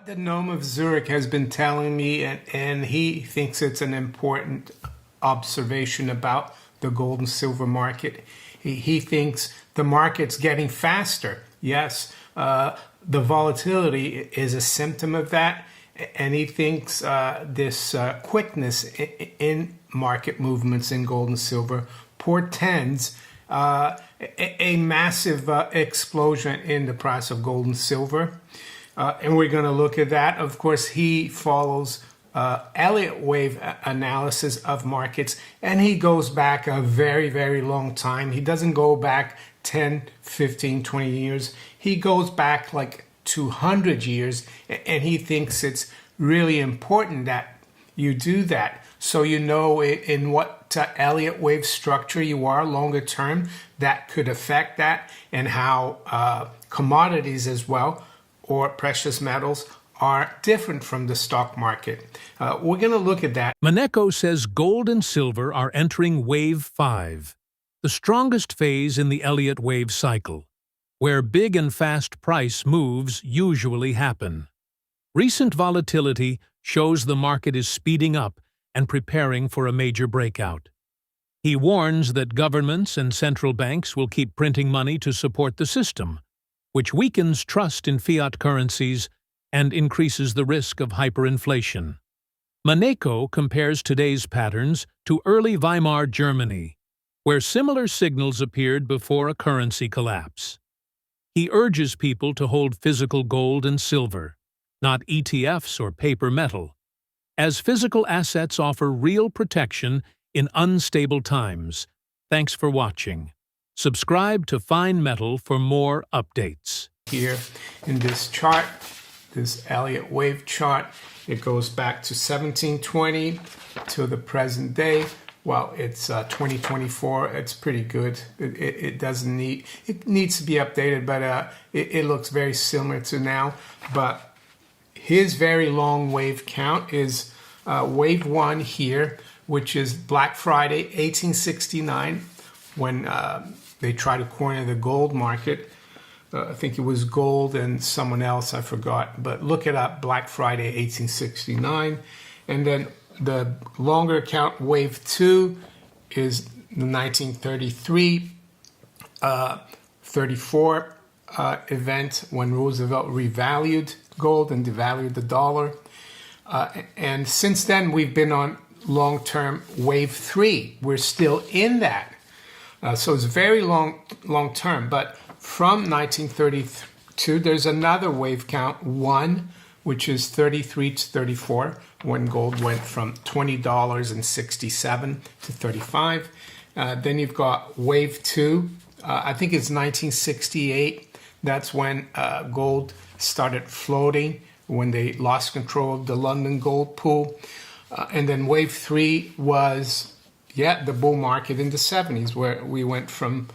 The Gnome of Zurich has been telling me, and he thinks it's an important observation about the gold and silver market. He thinks the market's getting faster. Yes, the volatility is a symptom of that, and he thinks this quickness in market movements in gold and silver portends a massive explosion in the price of gold and silver. And we're going to look at that. Of course, he follows Elliott Wave analysis of markets, and he goes back a very, very long time. He doesn't go back 10, 15, 20 years. He goes back like 200 years, and he thinks it's really important that you do that, so you know in what Elliott Wave structure you are longer term. That could affect that, and how commodities as well, or precious metals, are different from the stock market. We're going to look at that. Innecco says gold and silver are entering Wave 5, the strongest phase in the Elliott Wave cycle, where big and fast price moves usually happen. Recent volatility shows the market is speeding up and preparing for a major breakout. He warns that governments and central banks will keep printing money to support the system, which weakens trust in fiat currencies and increases the risk of hyperinflation. Innecco compares today's patterns to early Weimar Germany, where similar signals appeared before a currency collapse. He urges people to hold physical gold and silver, not ETFs or paper metal, as physical assets offer real protection in unstable times. Thanks for watching. Subscribe to Fine Metal for more updates. Here in this chart, this Elliott Wave chart, it goes back to 1720 to the present day. Well, it's 2024. It's pretty good. It doesn't need, it needs to be updated, but it looks very similar to now. But his very long wave count is wave 1 here, which is Black Friday 1869, when they tried to corner the gold market. I think it was gold and someone else, I forgot. But look it up, Black Friday 1869. And then the longer count, wave 2, is the 1933, 34 event, when Roosevelt revalued gold and devalued the dollar. And since then, we've been on long-term wave 3. We're still in that. So it's very long term, but from 1932, there's another wave count, 1, which is 33 to 34, when gold went from $20.67 to $35. Then you've got wave 2, I think it's 1968. That's when gold started floating, when they lost control of the London gold pool. And then wave 3 was the bull market in the 70s, where we went from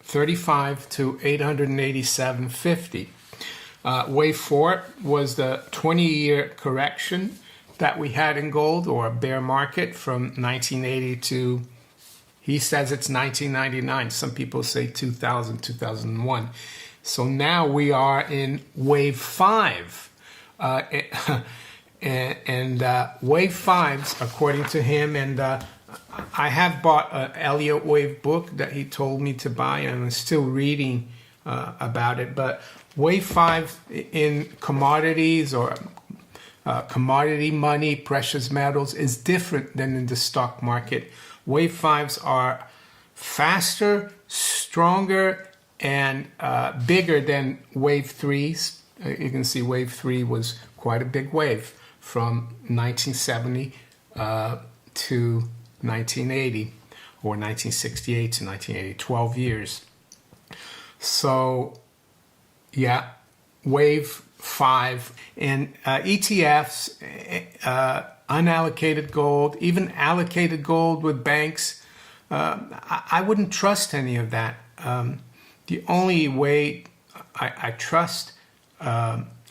35 to 887.50. Wave 4 was the 20-year correction that we had in gold, or a bear market, from 1980 to, he says it's 1999. Some people say 2000, 2001. So now we are in wave 5. And wave 5s, according to him, and I have bought an Elliott Wave book that he told me to buy, and I'm still reading about it. But wave 5 in commodities, or commodity money, precious metals, is different than in the stock market. Wave 5s are faster, stronger, and bigger than wave 3s. You can see wave 3 was quite a big wave from 1970 to 1980, or 1968 to 1980, 12 years. So, wave 5. And ETFs, unallocated gold, even allocated gold with banks, I wouldn't trust any of that. The only way I trust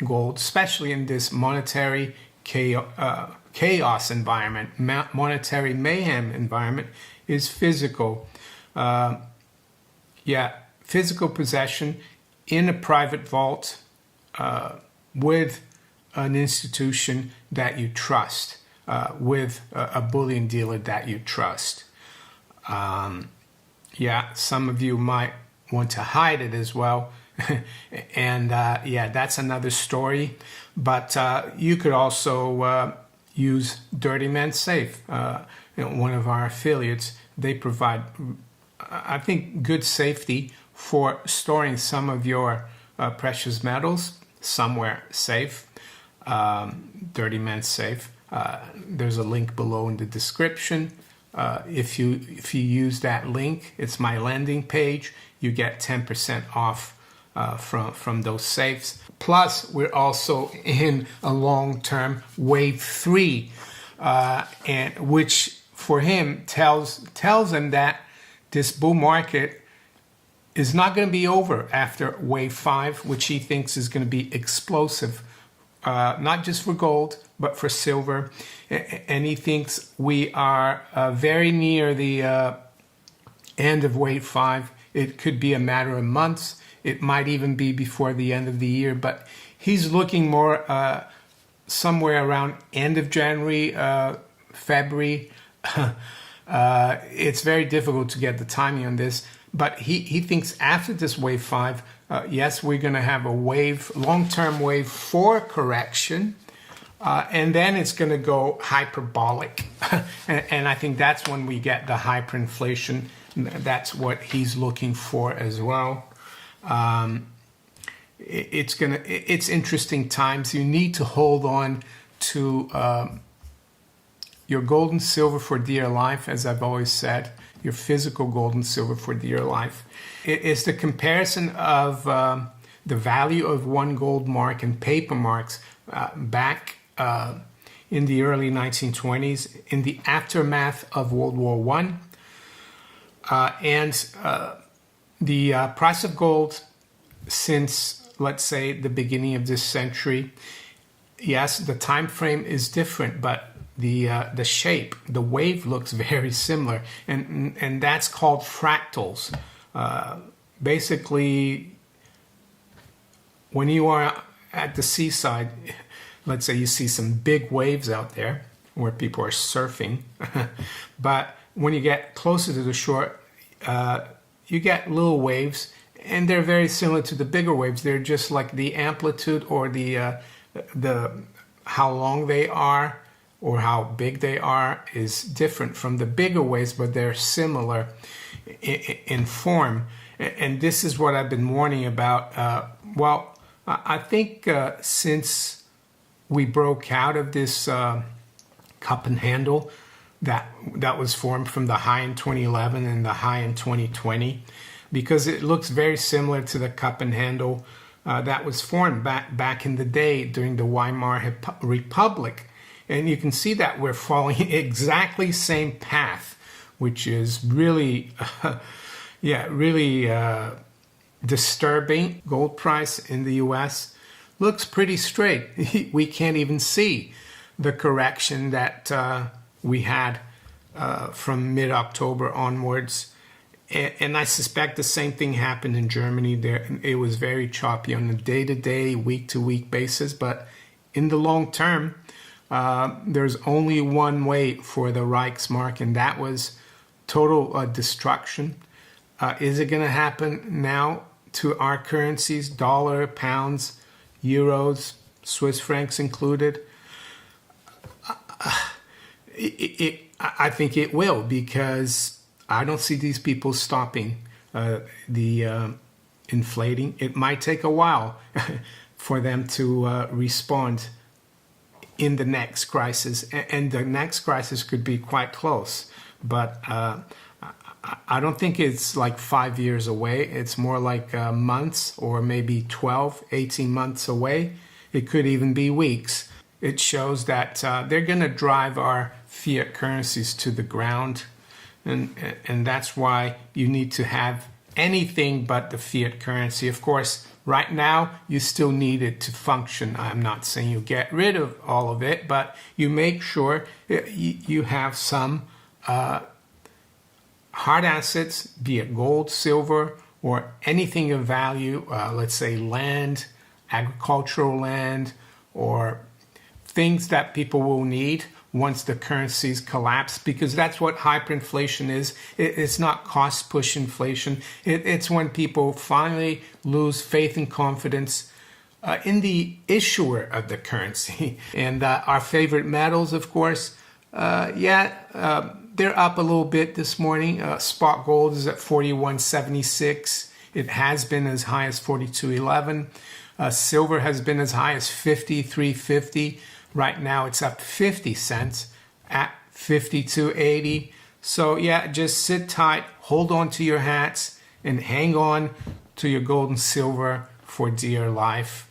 gold, especially in this monetary chaos environment, monetary mayhem environment, is physical. Physical possession in a private vault with an institution that you trust, with a bullion dealer that you trust. Yeah, some of you might want to hide it as well. And yeah, that's another story. But you could also use Dirty Man Safe, one of our affiliates. They provide, I think, good safety for storing some of your precious metals somewhere safe. Dirty Man Safe. There's a link below in the description. If you use that link, it's my landing page. You get 10% off from those safes. Plus, we're also in a long-term wave 3, and which for him tells him that this bull market is not going to be over after wave 5, which he thinks is going to be explosive, not just for gold, but for silver. And he thinks we are very near the end of wave 5. It could be a matter of months. It might even be before the end of the year, but he's looking more somewhere around end of January, February. It's very difficult to get the timing on this, but he thinks after this wave 5, yes, we're going to have a wave, long-term wave 4 correction, and then it's going to go hyperbolic. And I think that's when we get the hyperinflation. That's what he's looking for as well. It's interesting times. You need to hold on to your gold and silver for dear life, as I've always said, your physical gold and silver for dear life. It's the comparison of the value of one gold mark and paper marks back in the early 1920s, in the aftermath of World War I, and the price of gold since, let's say, the beginning of this century. Yes, the time frame is different, but the shape, the wave looks very similar, and that's called fractals. Basically, when you are at the seaside, let's say you see some big waves out there where people are surfing, but when you get closer to the shore, you get little waves, and they're very similar to the bigger waves. They're just like the amplitude or the how long they are or how big they are is different from the bigger waves, but they're similar in form. And this is what I've been warning about. Well, I think since we broke out of this cup and handle that was formed from the high in 2011 and the high in 2020, because it looks very similar to the cup and handle that was formed back in the day during the Weimar Republic. And you can see that we're following exactly same path, which is really, really disturbing. Gold price in the US looks pretty straight. We can't even see the correction that we had from mid-October onwards. And I suspect the same thing happened in Germany. There, it was very choppy on a day-to-day, week-to-week basis. But in the long term, there's only one way for the Reichsmark, and that was total destruction. Is it going to happen now to our currencies, dollar, pounds, euros, Swiss francs included? I think it will, because I don't see these people stopping the inflating. It might take a while for them to respond in the next crisis, and the next crisis could be quite close. But I don't think it's like 5 years away. It's more like months, or maybe 12, 18 months away. It could even be weeks. It shows that they're going to drive our fiat currencies to the ground. And that's why you need to have anything but the fiat currency. Of course, right now, you still need it to function. I'm not saying you get rid of all of it, but you make sure you have some hard assets, be it gold, silver, or anything of value, let's say land, agricultural land, or things that people will need once the currencies collapse, because that's what hyperinflation is. It's not cost push inflation. It's when people finally lose faith and confidence in the issuer of the currency. And our favorite metals, of course, they're up a little bit this morning. Spot gold is at 41.76. It has been as high as 42.11. Silver has been as high as 53.50. Right now it's up 50 cents at 52.80. So yeah, just sit tight, hold on to your hats, and hang on to your gold and silver for dear life.